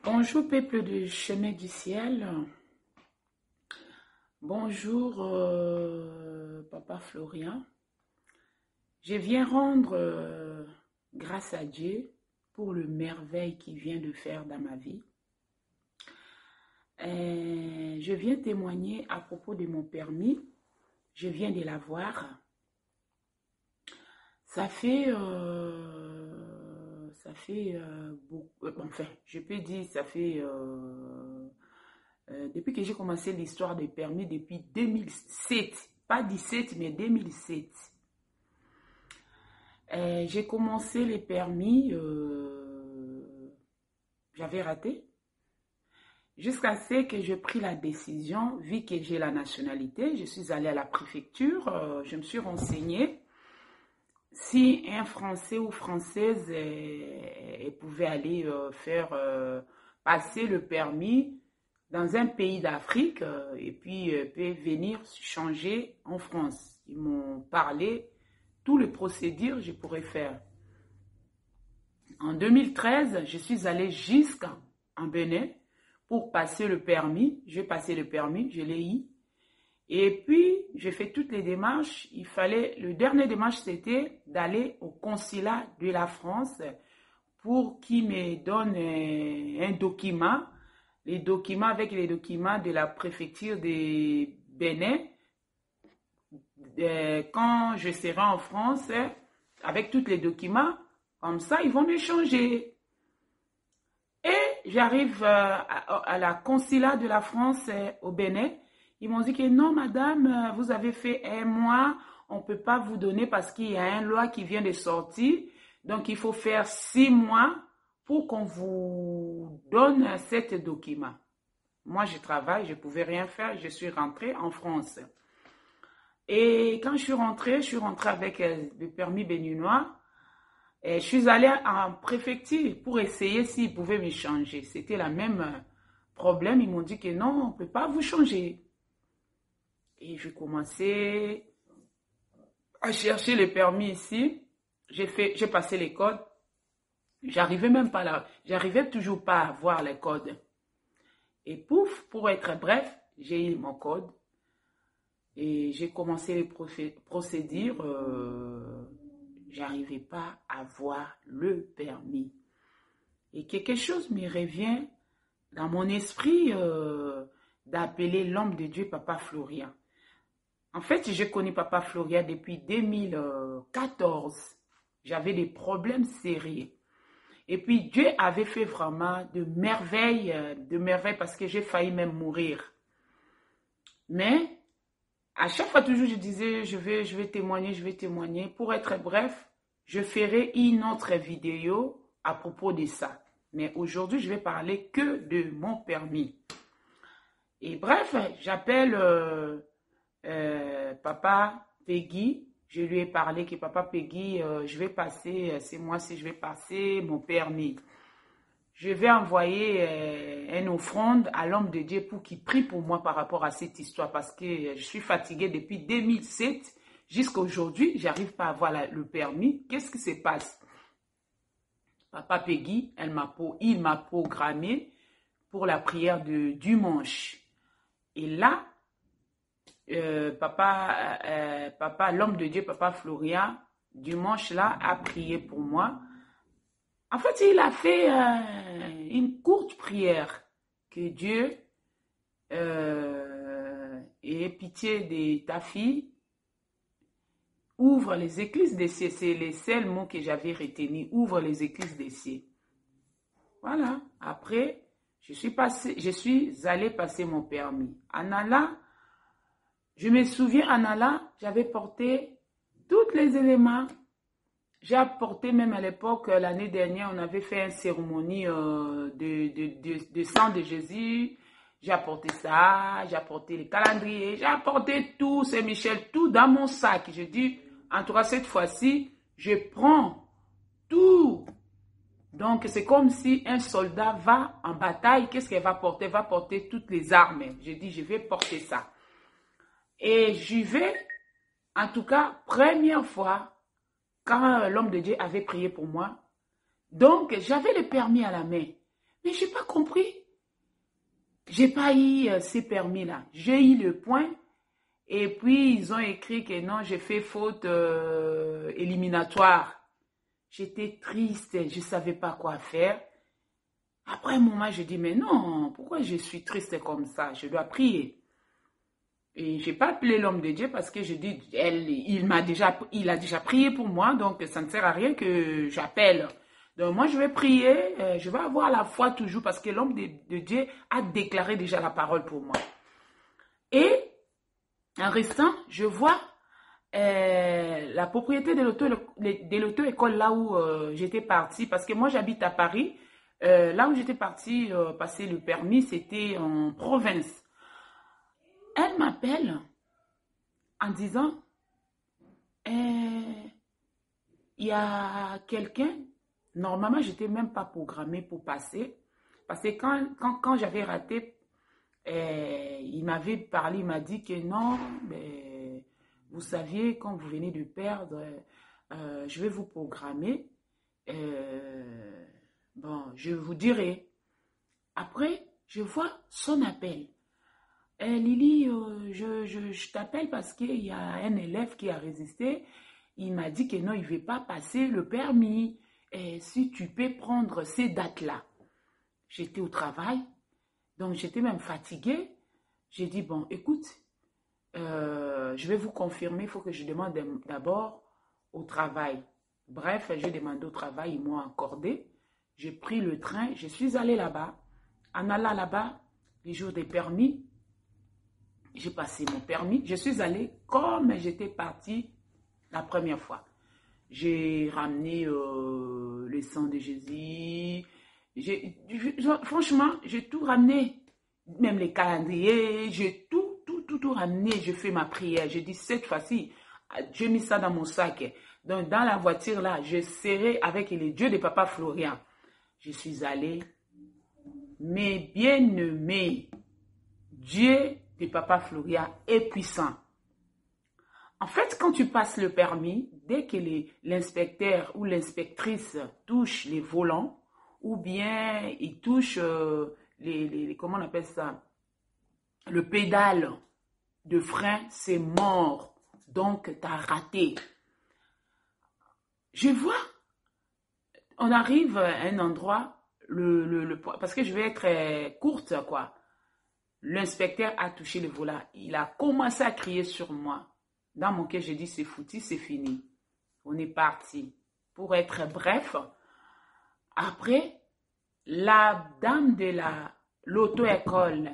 Bonjour peuple du chemin du ciel. Bonjour Papa Florian. Je viens rendre grâce à Dieu pour le merveille qu'il vient de faire dans ma vie. Je viens témoigner à propos de mon permis. Je viens de l'avoir. Ça fait beaucoup, enfin, je peux dire, ça fait depuis que j'ai commencé l'histoire des permis depuis 2007, pas 17 mais 2007. J'ai commencé les permis, j'avais raté, jusqu'à ce que j'ai pris la décision, vu que j'ai la nationalité, je suis allée à la préfecture, je me suis renseignée si un Français ou Française pouvait aller faire passer le permis dans un pays d'Afrique et puis peut venir changer en France. Ils m'ont parlé tout le procédure je pourrais faire. En 2013, je suis allée jusqu'en Bénin pour passer le permis. J'ai passé le permis, je l'ai eu. Et puis, j'ai fait toutes les démarches. Le dernier démarche, c'était d'aller au consulat de la France pour qu'ils me donnent un document. Les documents avec les documents de la préfecture de Bénin. Quand je serai en France, avec tous les documents, comme ça, ils vont me changer. Et j'arrive à la consulat de la France au Bénin. Ils m'ont dit que non, madame, vous avez fait un mois, on ne peut pas vous donner parce qu'il y a une loi qui vient de sortir. Donc, il faut faire 6 mois pour qu'on vous donne cet document. Moi, je travaille, je ne pouvais rien faire, je suis rentrée en France. Et quand je suis rentrée avec le permis béninois. Et je suis allée en préfecture pour essayer s'ils pouvaient me changer. C'était le même problème. Ils m'ont dit que non, on ne peut pas vous changer. Et je commençais à chercher les permis ici. J'ai passé les codes. J'arrivais même pas là. J'arrivais toujours pas à voir les codes. Et pouf, pour être bref, j'ai eu mon code. Et j'ai commencé les procédures. J'arrivais pas à voir le permis. Et quelque chose me revient dans mon esprit d'appeler l'homme de Dieu Papa Florian. En fait, je connais Papa Florian depuis 2014. J'avais des problèmes sérieux. Et puis Dieu avait fait vraiment de merveilles parce que j'ai failli même mourir. Mais à chaque fois, toujours, je disais, je vais témoigner. Pour être bref, je ferai une autre vidéo à propos de ça. Mais aujourd'hui, je vais parler que de mon permis. Et bref, j'appelle Papa Peggy. Je lui ai parlé que Papa Peggy, je vais passer, c'est moi si je vais passer mon permis. Je vais envoyer une offrande à l'homme de Dieu pour qu'il prie pour moi par rapport à cette histoire parce que je suis fatiguée depuis 2007 jusqu'à aujourd'hui. Je n'arrive pas à avoir le permis. Qu'est-ce qui se passe? Papa Peggy, il m'a programmé pour la prière de dimanche. Et là, papa, l'homme de Dieu, Papa Florian, dimanche là, a prié pour moi. En fait, il a fait une courte prière que Dieu ait pitié de ta fille, ouvre les écluses des cieux. C'est les seuls mots que j'avais retenus, ouvre les écluses des cieux. Voilà. Après, je suis allée passer mon permis. En allant, je me souviens, en allant, j'avais porté tous les éléments. J'ai apporté même à l'époque, l'année dernière, on avait fait une cérémonie de sang de Jésus. J'ai apporté ça, j'ai apporté les calendriers, j'ai apporté tout, c'est Michel, tout dans mon sac. Je dis, en tout cas, cette fois-ci, je prends tout. Donc, c'est comme si un soldat va en bataille, qu'est-ce qu'elle va porter? Elle va porter toutes les armes. Je dis, je vais porter ça. Et j'y vais, en tout cas, première fois, quand l'homme de Dieu avait prié pour moi. Donc, j'avais le permis à la main. Mais je n'ai pas compris. J'ai pas eu ces permis-là. J'ai eu le point. Et puis, ils ont écrit que non, j'ai fait faute éliminatoire. J'étais triste, je ne savais pas quoi faire. Après un moment, je dis, mais non, pourquoi je suis triste comme ça? Je dois prier. Et je n'ai pas appelé l'homme de Dieu parce que je dis, il a déjà prié pour moi, donc ça ne sert à rien que j'appelle. Donc moi, je vais prier, je vais avoir la foi toujours parce que l'homme de Dieu a déclaré déjà la parole pour moi. Et en restant, je vois la propriété de l'auto-école là où j'étais partie, parce que moi j'habite à Paris. Là où j'étais partie passer le permis, c'était en province. Elle m'appelle en disant, il y a quelqu'un, normalement je n'étais même pas programmée pour passer, parce que quand j'avais raté, il m'avait parlé, il m'a dit que non, mais vous saviez, quand vous venez de perdre, je vais vous programmer. Bon, je vous dirai. Après, je vois son appel. Lily, je t'appelle parce qu'il y a un élève qui a résisté. Il m'a dit que non, il ne veut pas passer le permis. Si tu peux prendre ces dates-là. J'étais au travail, donc j'étais même fatiguée. J'ai dit, bon, écoute, je vais vous confirmer, il faut que je demande d'abord au travail. Bref, j'ai demandé au travail, ils m'ont accordé. J'ai pris le train, je suis allée là-bas. En allant là-bas, les jours des permis, j'ai passé mon permis. Je suis allée comme j'étais partie la première fois. J'ai ramené le sang de Jésus. Franchement, j'ai tout ramené. Même les calendriers, j'ai tout ramené. Je fais ma prière. J'ai dit, cette fois-ci, j'ai mis ça dans mon sac. Donc, dans la voiture, là, je serai avec les dieux de Papa Florian. Je suis allée. Mes bien-aimés, Dieu de Papa Florian est puissant. En fait, quand tu passes le permis, dès que l'inspecteur ou l'inspectrice touche les volants, ou bien il touche comment on appelle ça, le pédale de frein, c'est mort. Donc, tu as raté. Je vois, on arrive à un endroit, parce que je vais être courte, quoi. L'inspecteur a touché le volant. Il a commencé à crier sur moi. Dans mon cœur, j'ai dit, c'est foutu, c'est fini. On est parti. Pour être bref, après, la dame de l'auto-école,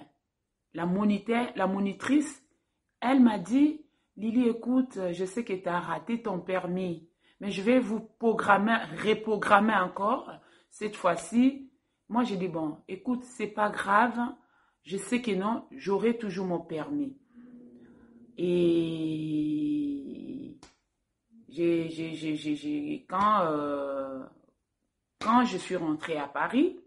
la monitrice, elle m'a dit, Lily, écoute, je sais que tu as raté ton permis, mais je vais vous reprogrammer encore. Cette fois-ci, moi, j'ai dit, bon, écoute, c'est pas grave. Je sais que non, j'aurai toujours mon permis. Et quand je suis rentrée à Paris,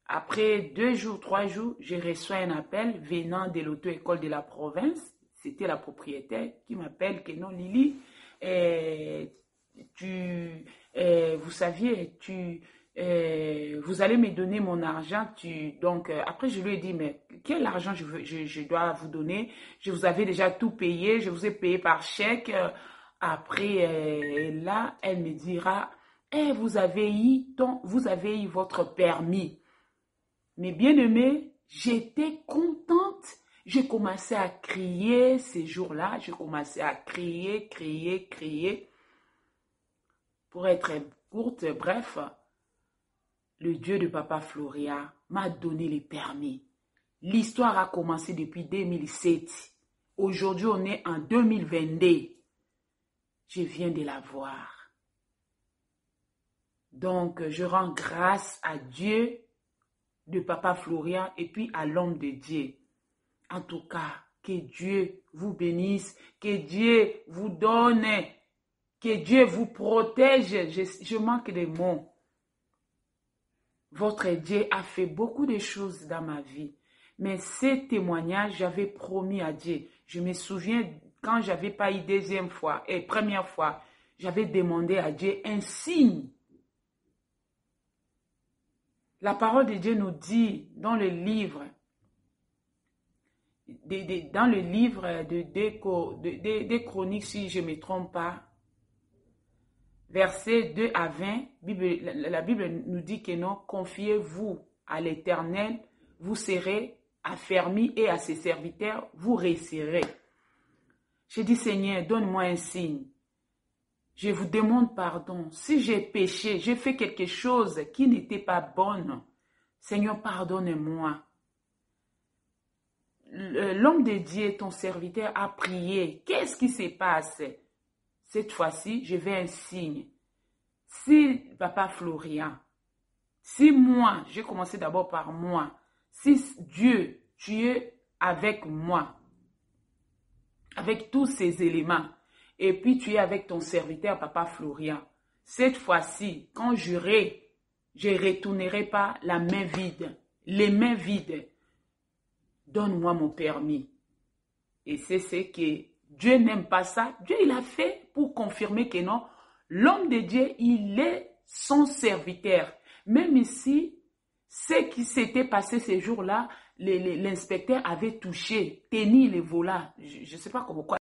après 2 jours, 3 jours, j'ai reçu un appel venant de l'auto-école de la province. C'était la propriétaire qui m'appelle que non, Lily, vous saviez, vous allez me donner mon argent. Donc, après, je lui ai dit, mais quel argent je dois vous donner? Je vous avais déjà tout payé, je vous ai payé par chèque. Après, là, elle me dira, vous avez eu votre permis. Mais bien aimé, j'étais contente. J'ai commencé à crier ces jours-là. J'ai commencé à crier. Pour être courte, bref, le Dieu de Papa Florian m'a donné les permis. L'histoire a commencé depuis 2007. Aujourd'hui, on est en 2022. Je viens de la voir. Donc, je rends grâce à Dieu de Papa Florian et puis à l'homme de Dieu. En tout cas, que Dieu vous bénisse, que Dieu vous donne, que Dieu vous protège. Je manque de mots. Votre Dieu a fait beaucoup de choses dans ma vie. Mais ces témoignages, j'avais promis à Dieu. Je me souviens quand j'avais pas eu deuxième fois et première fois, j'avais demandé à Dieu un signe. La parole de Dieu nous dit dans le livre, des Chroniques, si je ne me trompe pas, versets 2 à 20, la Bible nous dit que non, confiez-vous à l'Éternel, vous serez affermis et à ses serviteurs, vous réussirez. J'ai dit, Seigneur, donne-moi un signe. Je vous demande pardon. Si j'ai péché, j'ai fait quelque chose qui n'était pas bonne, Seigneur, pardonne-moi. L'homme de Dieu, ton serviteur, a prié. Qu'est-ce qui se passe? Cette fois-ci, je veux un signe. Si Papa Florian, si moi, j'ai commencé d'abord par moi, si Dieu, tu es avec moi, avec tous ces éléments, et puis tu es avec ton serviteur, Papa Florian, cette fois-ci, quand je retournerai pas la main vide, les mains vides. Donne-moi mon permis. Et c'est ce que Dieu n'aime pas ça. Dieu, il a fait pour confirmer que non, l'homme de Dieu, il est son serviteur. Même ici, ce qui s'était passé ces jours-là, l'inspecteur avait touché, tenu les volants. Je ne sais pas pourquoi.